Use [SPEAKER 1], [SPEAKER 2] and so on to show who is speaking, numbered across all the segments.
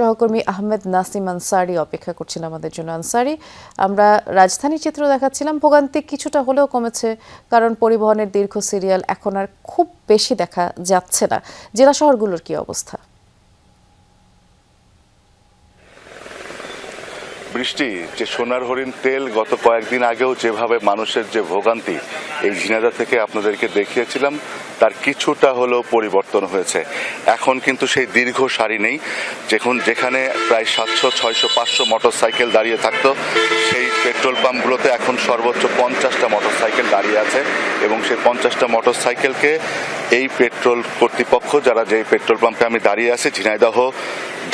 [SPEAKER 1] সহকর্মী আহমেদ নাসিম আনসারি অপেক্ষা করছিলেন আমাদের জন্য। আনসারি, আমরা রাজধানীর চিত্র দেখাচ্ছিলাম, ভোগান্তি কিছুটা হলেও কমেছে, কারণ পরিবহনের দীর্ঘ সিরিয়াল এখন আর খুব বেশি দেখা যাচ্ছে না। জেলা শহরগুলোর কি অবস্থা?
[SPEAKER 2] বৃষ্টি, যে সোনার হরিণ তেল গত কয়েকদিন আগেও যেভাবে মানুষের যে ভোগান্তি এই ঝিনাইদহ থেকে আপনাদেরকে দেখিয়েছিলাম, তার কিছুটা হলেও পরিবর্তন হয়েছে। এখন কিন্তু সেই দীর্ঘ সারি নেই। যেখানে প্রায় 700, 600, 500 মোটরসাইকেল দাঁড়িয়ে থাকতো, সেই পেট্রোল পাম্পগুলোতে এখন সর্বোচ্চ 50টা মোটরসাইকেল দাঁড়িয়ে আছে। এবং সেই 50টা মোটরসাইকেলকে এই পেট্রোল কর্তৃপক্ষ, যারা যে পেট্রোল পাম্পে আমি দাঁড়িয়ে আছি ঝিনাইদহ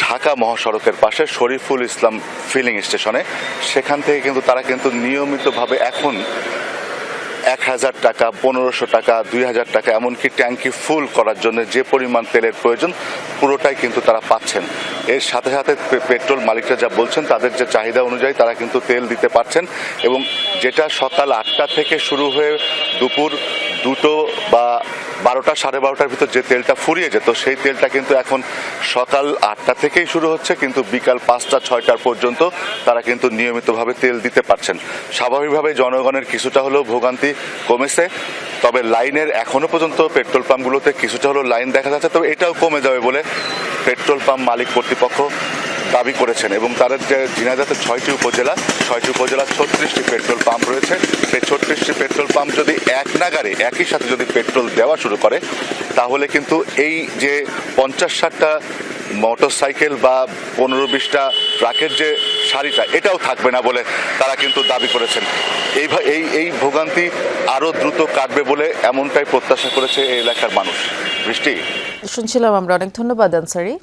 [SPEAKER 2] ঢাকা মহাসড়কের পাশে শরীফুল ইসলাম ফিলিং স্টেশনে, সেখান থেকে কিন্তু তারা কিন্তু নিয়মিতভাবে এখন 1000 টাকা, 1500 টাকা, 2000 টাকা, এমনকি ট্যাঙ্কি ফুল করার জন্য যে পরিমাণ তেলের প্রয়োজন পুরোটাই কিন্তু তারা পাচ্ছেন। এর সাথে সাথে পেট্রোল মালিকরা যা বলছেন, তাদের যে চাহিদা অনুযায়ী তারা কিন্তু তেল দিতে পারছেন। এবং যেটা সকাল 8টা থেকে শুরু হয়ে দুপুর 2টো বা 12টা, 12:30টার ভিতর যে তেলটা ফুরিয়ে যেত, সেই তেলটা কিন্তু এখন সকাল 8টা থেকেই শুরু হচ্ছে, কিন্তু বিকাল 5টা, 6টার পর্যন্ত তারা কিন্তু নিয়মিতভাবে তেল দিতে পারছেন। স্বাভাবিকভাবে জনগণের কিছুটা হলেও ভোগান্তি কমেছে। তবে লাইনের এখনো পর্যন্ত পেট্রোল পাম্পগুলোতে কিছুটা হলেও লাইন দেখা যাচ্ছে, তবে এটাও কমে যাবে বলে পেট্রোল পাম্প মালিক কর্তৃপক্ষ দাবি করেছেন। এবং তাদের যে ঝিনাইদহতে 6টি উপজেলা 36টি পেট্রোল পাম্প রয়েছে, সেই 36টি পেট্রোল পাম্প যদি এক নাগারে একই সাথে যদি পেট্রোল দেওয়া শুরু করে, তাহলে কিন্তু এই যে 50-60টা মোটরসাইকেল বা 15-20টা ট্রাকের যে সারিটা, এটাও থাকবে না বলে তারা কিন্তু দাবি করেছেন। এই ভোগান্তি আরও দ্রুত কাটবে বলে এমনটাই প্রত্যাশা করেছে এই এলাকার মানুষ। বৃষ্টি,
[SPEAKER 1] শুনছিলাম আমরা। অনেক ধন্যবাদ আনসারি।